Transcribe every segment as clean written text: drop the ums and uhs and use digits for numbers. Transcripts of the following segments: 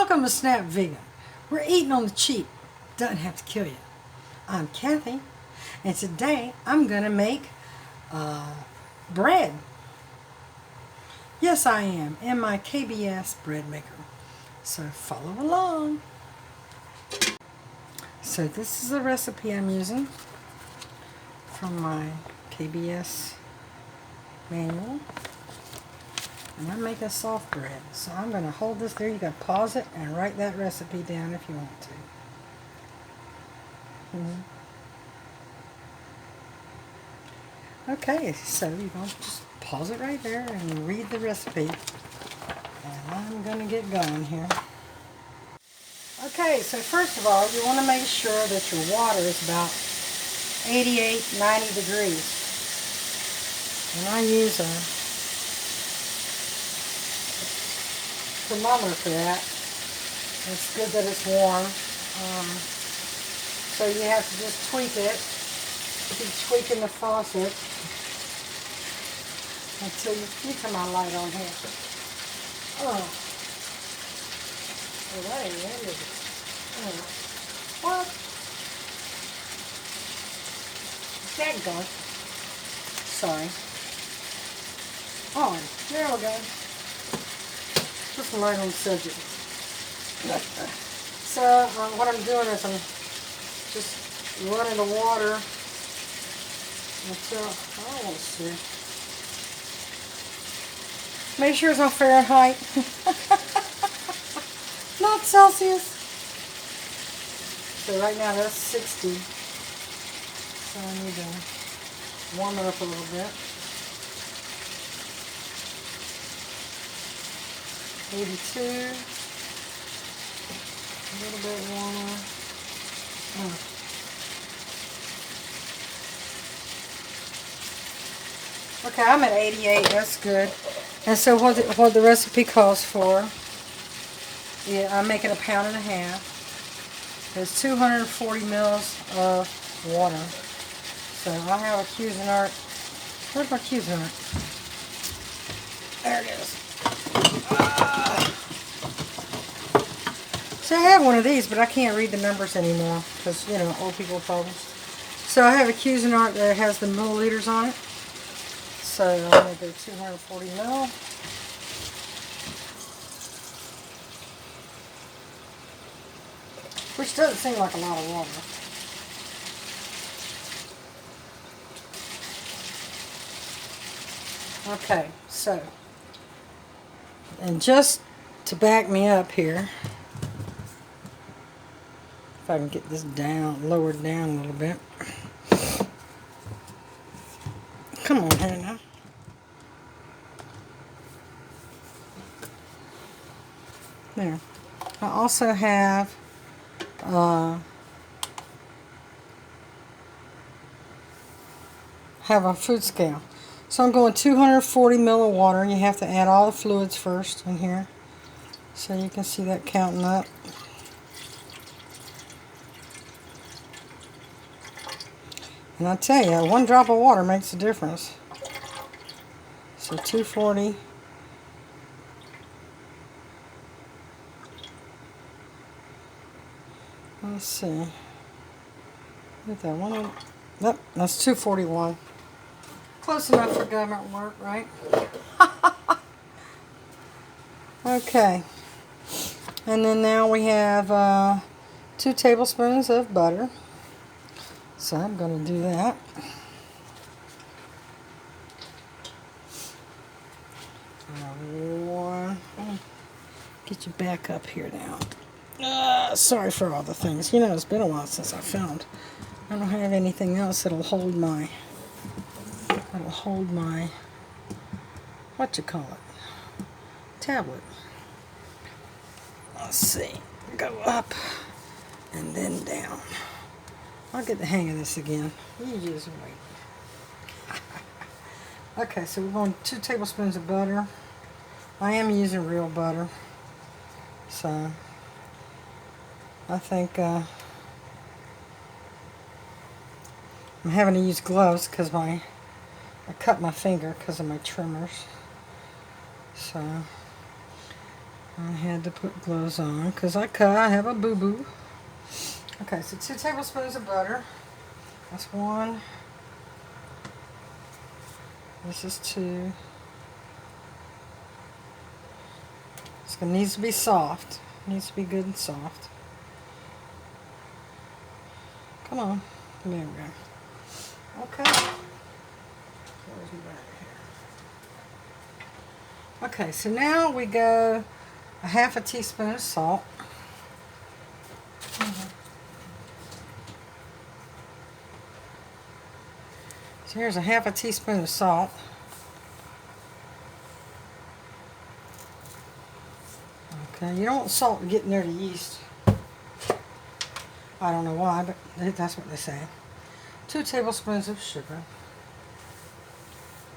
Welcome to Snap Vegan. We're eating on the cheap. Doesn't have to kill you. I'm Kathy, and today I'm going to make bread. Yes, I am, in my KBS Bread Maker. So follow along. So this is the recipe I'm using from my KBS manual. And I'm making soft bread. So I'm going to hold this there. You got to pause it and write that recipe down if you want to. Okay, so you're going to just pause it right there and read the recipe. And I'm going to get going here. Okay, so first of all, you want to make sure that your water is about 88, 90 degrees. And I use a thermometer for that. It's good that it's warm. So you have to just tweak it. Keep tweaking the faucet until you turn my light on here. Oh, well, that ain't it, is it? Oh. What? That gone. Sorry. On. There we go. Just right on the subject. So what I'm doing is I'm just running the water until, I want to see. Make sure it's on Fahrenheit. Not Celsius. So right now that's 60. So I need to warm it up a little bit. 82, a little bit warmer. Okay, I'm at 88, that's good. And so what the recipe calls for, yeah, I'm making 1.5 pounds. There's 240 mils of water. So I have a Cuisinart. Where's my Cuisinart? There it is. So I have one of these, but I can't read the numbers anymore because, you know, old people problems. So I have a Cuisinart that has the milliliters on it. So I'm going to do 240 mil. Which doesn't seem like a lot of water. Okay, so, and just to back me up here, if I can get this down, lowered down a little bit. Come on here now. There. I also have a food scale. So I'm going 240 ml of water. You have to add all the fluids first in here. So you can see that counting up. And I tell you, 1 drop of water makes a difference. So 240. Let's see. Get that one. Yep, that's 241. Close enough for government work, right? Okay. And then now we have 2 tablespoons of butter. So I'm going to do that. Get you back up here now. Sorry for all the things. You know, it's been a while since I filmed. I don't have anything else that'll hold my, what you call it, tablet. Let's see. Go up and then down. I'll get the hang of this again. You just wait. Okay, so we're going 2 tablespoons of butter. I am using real butter. So I think I'm having to use gloves because I cut my finger because of my trimmers. So I had to put gloves on because I have a boo-boo. Okay, so 2 tablespoons of butter. That's 1. This is 2. It needs to be soft. It needs to be good and soft. Come on. There we go. Okay. Where's my butter here? Okay, so now we go a half a teaspoon of salt. So here's a half a teaspoon of salt. Okay, you don't want salt to get near the yeast. I don't know why, but that's what they say. 2 tablespoons of sugar.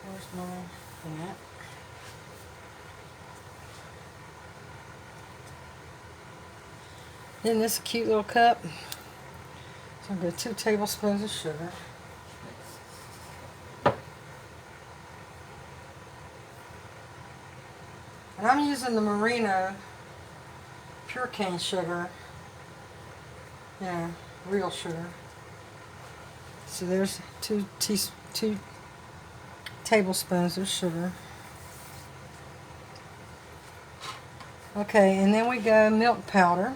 Where's my that? Isn't this a cute little cup? So I'm going to go 2 tablespoons of sugar. And I'm using the Merino pure cane sugar. Yeah, real sugar. So there's 2 tablespoons of sugar. Okay, and then we go milk powder.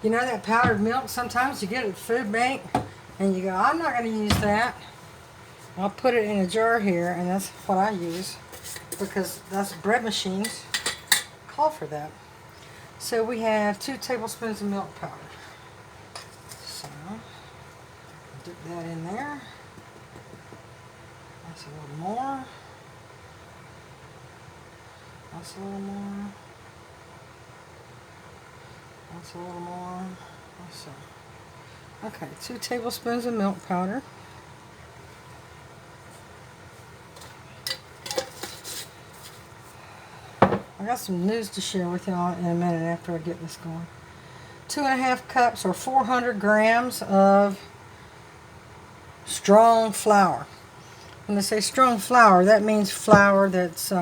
You know that powdered milk, sometimes you get it at the food bank and you go, I'm not going to use that. I'll put it in a jar here, and that's what I use because that's bread machines call for that. So we have 2 tablespoons of milk powder. So dip that in there. That's a little more. That's a little more. That's a little more. So, okay, 2 tablespoons of milk powder. I got some news to share with y'all in a minute after I get this going. 2.5 cups or 400 grams of strong flour. When they say strong flour, that means flour that's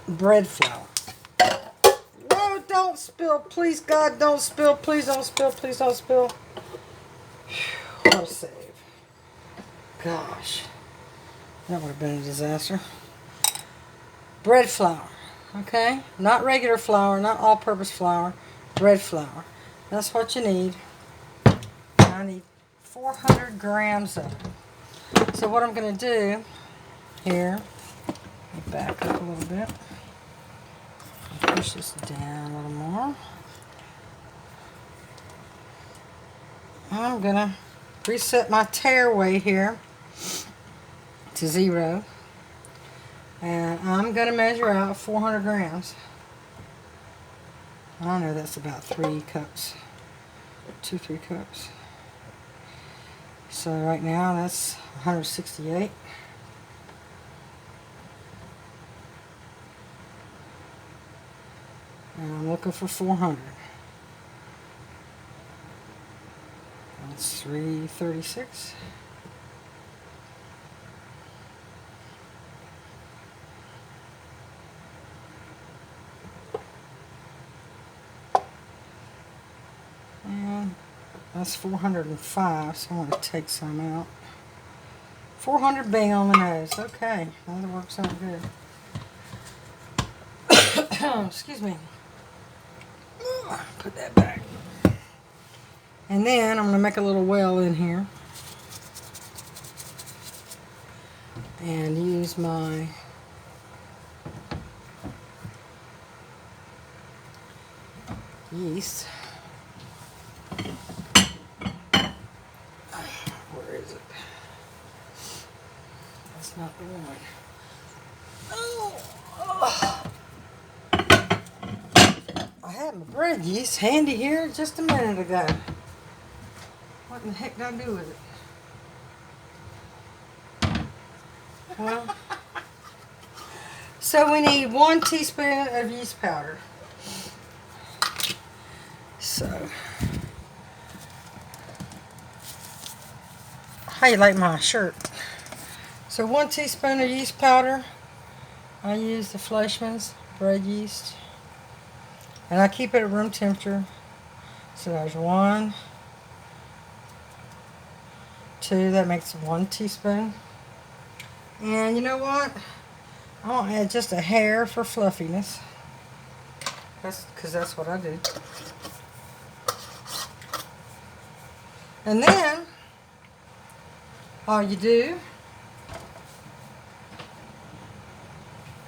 bread flour. Whoa, don't spill. Please, God, don't spill. Please don't spill. Please don't spill. What a save. Gosh. That would have been a disaster. Bread flour. Okay? Not regular flour, not all-purpose flour. Bread flour. That's what you need. I need 400 grams of it. So what I'm going to do here, let me back up a little bit. Push this down a little more. I'm going to reset my tearaway here to 0. And I'm going to measure out 400 grams. I know that's about 3 cups. 2-3 cups. So right now that's 168. And I'm looking for 400. That's 336. And that's 405, so I'm going to take some out. 400 bang on the nose. Okay, that works out good. Excuse me. Put that back. And then I'm going to make a little well in here. And use my yeast. Where is it? That's not the one. Oh. I had my bread yeast handy here just a minute ago. What in the heck did I do with it? Well, so we need 1 teaspoon of yeast powder. So, how you like my shirt? So 1 teaspoon of yeast powder, I use the Fleischman's bread yeast, and I keep it at room temperature. So there's 1, 2, that makes 1 teaspoon. And you know what? I'll add just a hair for fluffiness. That's because that's what I do. And then all you do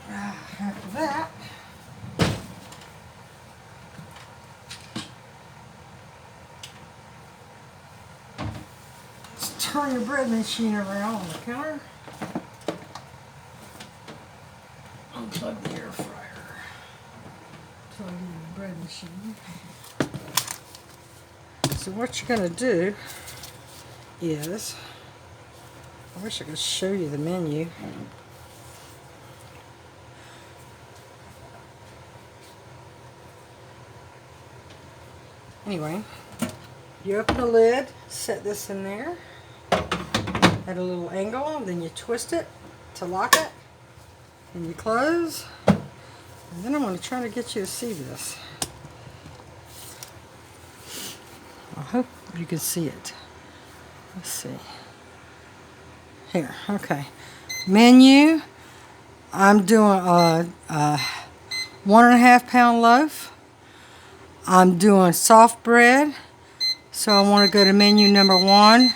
after that, just turn your bread machine around on the counter. Unplug the air fryer. Plug in the bread machine. So what you're going to do is, I wish I could show you the menu. Anyway, you open the lid, set this in there at a little angle, and then you twist it to lock it, and you close. And then I'm going to try to get you to see this. I hope you can see it. Let's see. Here, okay. Menu. I'm doing a 1.5 pound loaf. I'm doing soft bread. So I want to go to menu number 1.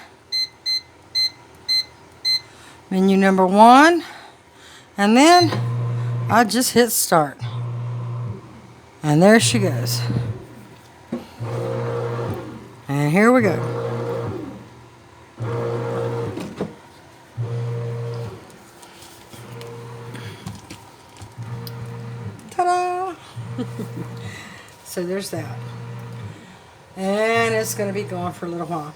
Menu number 1. And then I just hit start. And there she goes. And here we go. Ta-da! So there's that. And it's going to be going for a little while.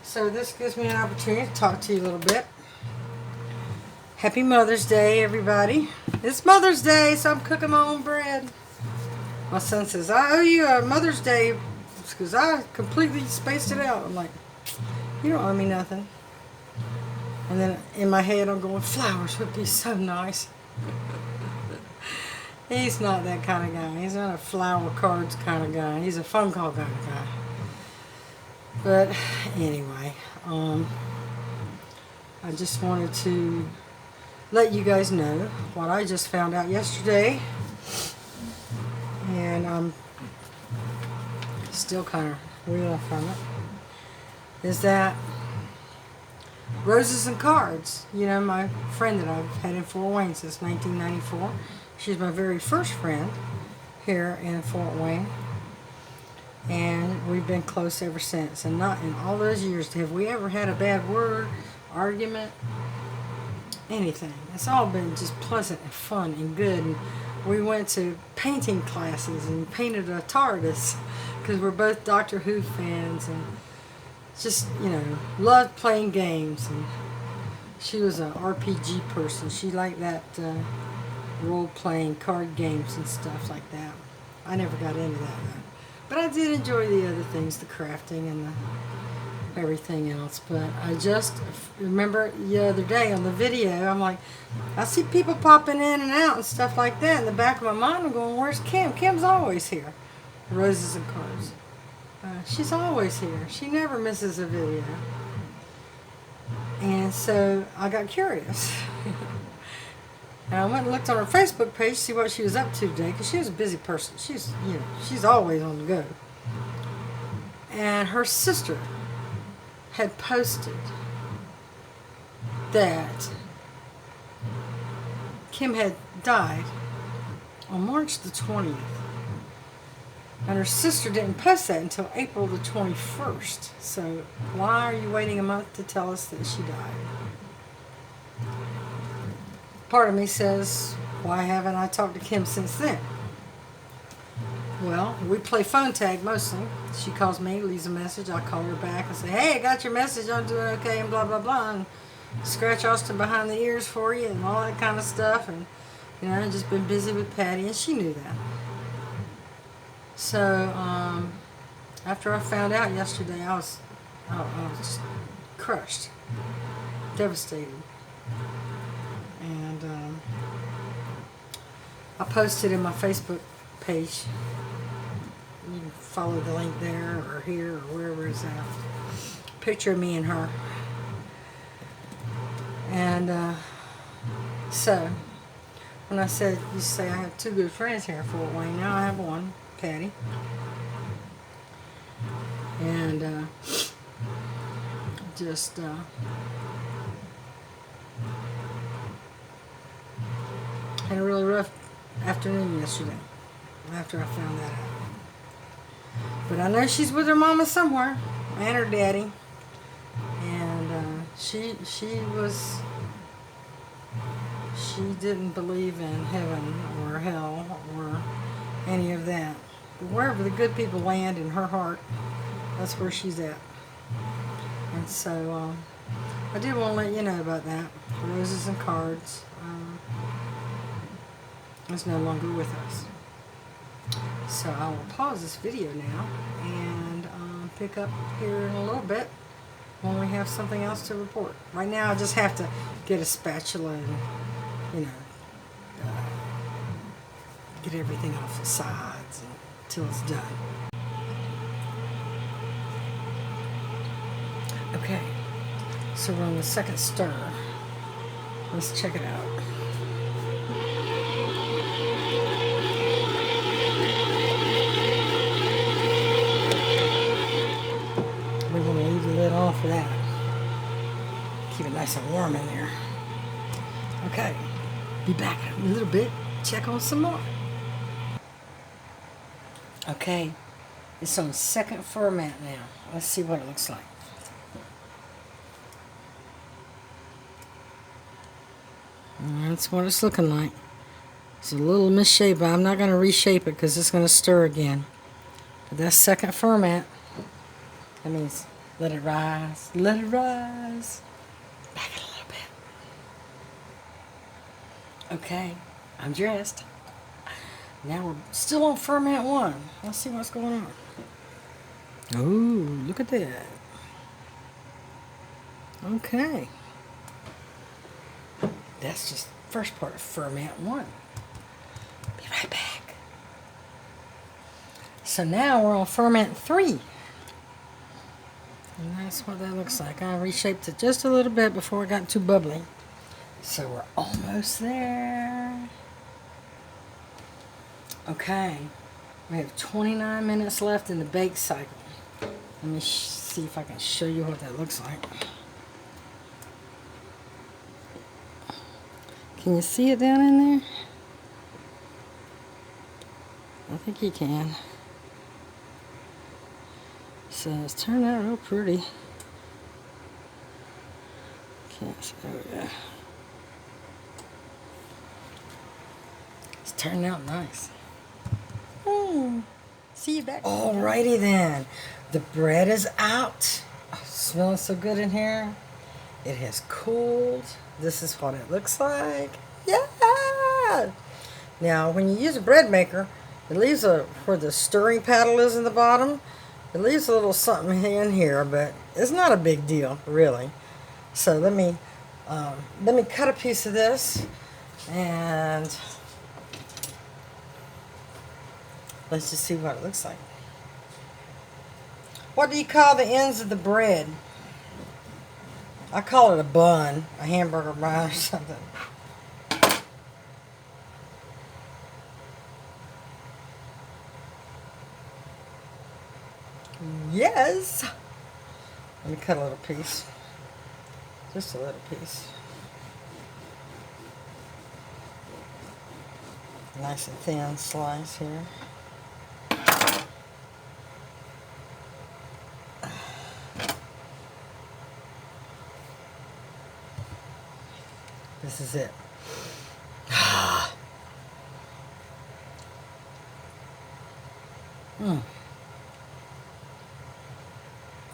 So this gives me an opportunity to talk to you a little bit. Happy Mother's Day, everybody. It's Mother's Day, so I'm cooking my own bread. My son says, I owe you a Mother's Day because I completely spaced it out. I'm like, you don't owe me nothing. And then in my head I'm going, flowers would be so nice. He's not that kind of guy. He's not a flower cards kind of guy. He's a phone call kind of guy. But anyway, I just wanted to let you guys know what I just found out yesterday. And I'm still kind of reeling from it. Is that Roses and Cards, you know, my friend that I've had in Fort Wayne since 1994. She's my very first friend here in Fort Wayne. And we've been close ever since. And not in all those years have we ever had a bad word, argument, anything. It's all been just pleasant and fun and good. And we went to painting classes and painted a TARDIS because we're both Doctor Who fans and just, you know, loved playing games. And she was an RPG person. She liked that role-playing card games and stuff like that. I never got into that though. But I did enjoy the other things, the crafting and the everything else. But I just remember the other day on the video, I'm like, I see people popping in and out and stuff like that. In the back of my mind, I'm going, where's Kim? Kim's always here. Roses and Cards. She's always here. She never misses a video. And so I got curious. And I went and looked on her Facebook page to see what she was up to today, because she was a busy person. She's, you know, she's always on the go. And her sister had posted that Kim had died on March the 20th. And her sister didn't post that until April the 21st. So why are you waiting a month to tell us that she died? Part of me says, why haven't I talked to Kim since then? Well, we play phone tag mostly. She calls me, leaves a message. I call her back and say, hey, I got your message. I'm doing okay and blah, blah, blah. And scratch Austin behind the ears for you and all that kind of stuff. And, you know, I've just been busy with Patty, and she knew that. So, after I found out yesterday, I was just crushed, devastated. And I posted in my Facebook page. You can follow the link there or here or wherever it's at. Picture of me and her. And so, when I said, you say I have two good friends here in Fort Wayne, now I have one, Patty. And just had a really rough afternoon yesterday after I found that out. But I know she's with her mama somewhere and her daddy. And she didn't believe in heaven or hell or any of that. But wherever the good people land in her heart, that's where she's at. And so I did want to let you know about that. Roses and cards. Is no longer with us. So I will pause this video now and pick up here in a little bit when we have something else to report. Right now I just have to get a spatula and, get everything off the sides until it's done. Okay, so we're on the second stir. Let's check it out. We're going to leave the lid on for that. Keep it nice and warm in there. Okay, be back in a little bit. Check on some more. Okay, it's on second ferment now. Let's see what it looks like. That's what it's looking like. It's a little misshapen. I'm not going to reshape it because it's going to stir again. But that's second ferment. That means let it rise. Let it rise. Back it a little bit. Okay, I'm dressed. Now we're still on ferment 1. Let's see what's going on. Oh, look at that. Okay. That's just the first part of ferment 1. Be right back. So now we're on ferment 3. And that's what that looks like. I reshaped it just a little bit before it got too bubbly. So we're almost there. Okay. We have 29 minutes left in the bake cycle. Let me see if I can show you what that looks like. Can you see it down in there? I think you can. So it's turned out real pretty. Can't see. There we go. It's turning out nice. See you back. Alrighty then. The bread is out. Oh, smelling so good in here. It has cooled. This is what it looks like. Yeah! Now, when you use a bread maker, it leaves where the stirring paddle is in the bottom, it leaves a little something in here, but it's not a big deal, really. So let me cut a piece of this, and let's just see what it looks like. What do you call the ends of the bread? I call it a bun, a hamburger bun or something. Yes! Let me cut a little piece. Just a little piece. Nice and thin slice here. This is it.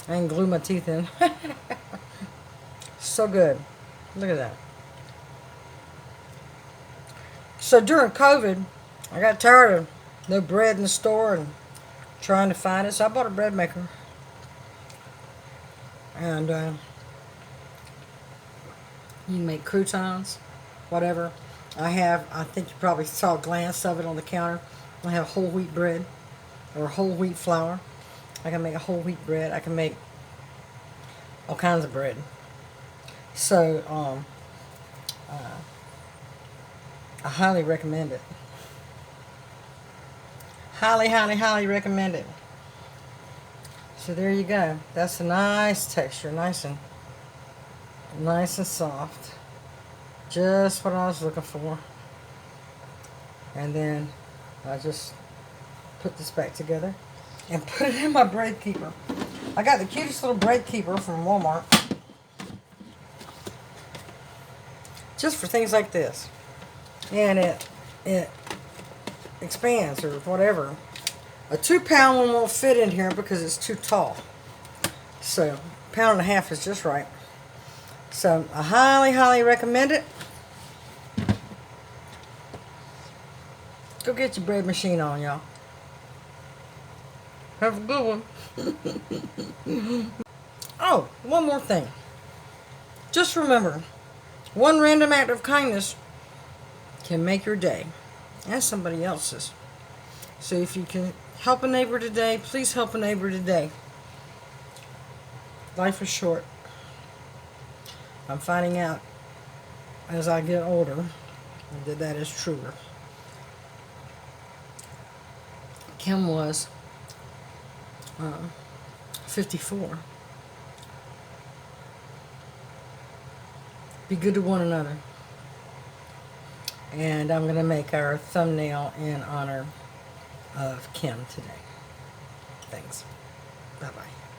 I can glue my teeth in. So good. Look at that. So during COVID, I got tired of no bread in the store and trying to find it, so I bought a bread maker. And you can make croutons, whatever. I think you probably saw a glance of it on the counter. I have whole wheat bread or whole wheat flour. I can make a whole wheat bread. I can make all kinds of bread. So, I highly recommend it. Highly, highly, highly recommend it. So there you go. That's a nice texture, nice and soft. Just what I was looking for. And then I just put this back together and put it in my bread keeper. I got the cutest little bread keeper from Walmart. Just for things like this. And it expands or whatever. A 2-pound one won't fit in here because it's too tall. So, 1.5 pounds is just right. So, I highly, highly recommend it. Go get your bread machine on, y'all. Have a good one. Oh, one more thing. Just remember, one random act of kindness can make your day and somebody else's. So if you can help a neighbor today, please help a neighbor today. Life is short. I'm finding out as I get older that is truer. Kim was 54. Be good to one another. And I'm going to make our thumbnail in honor of Kim today. Thanks. Bye-bye.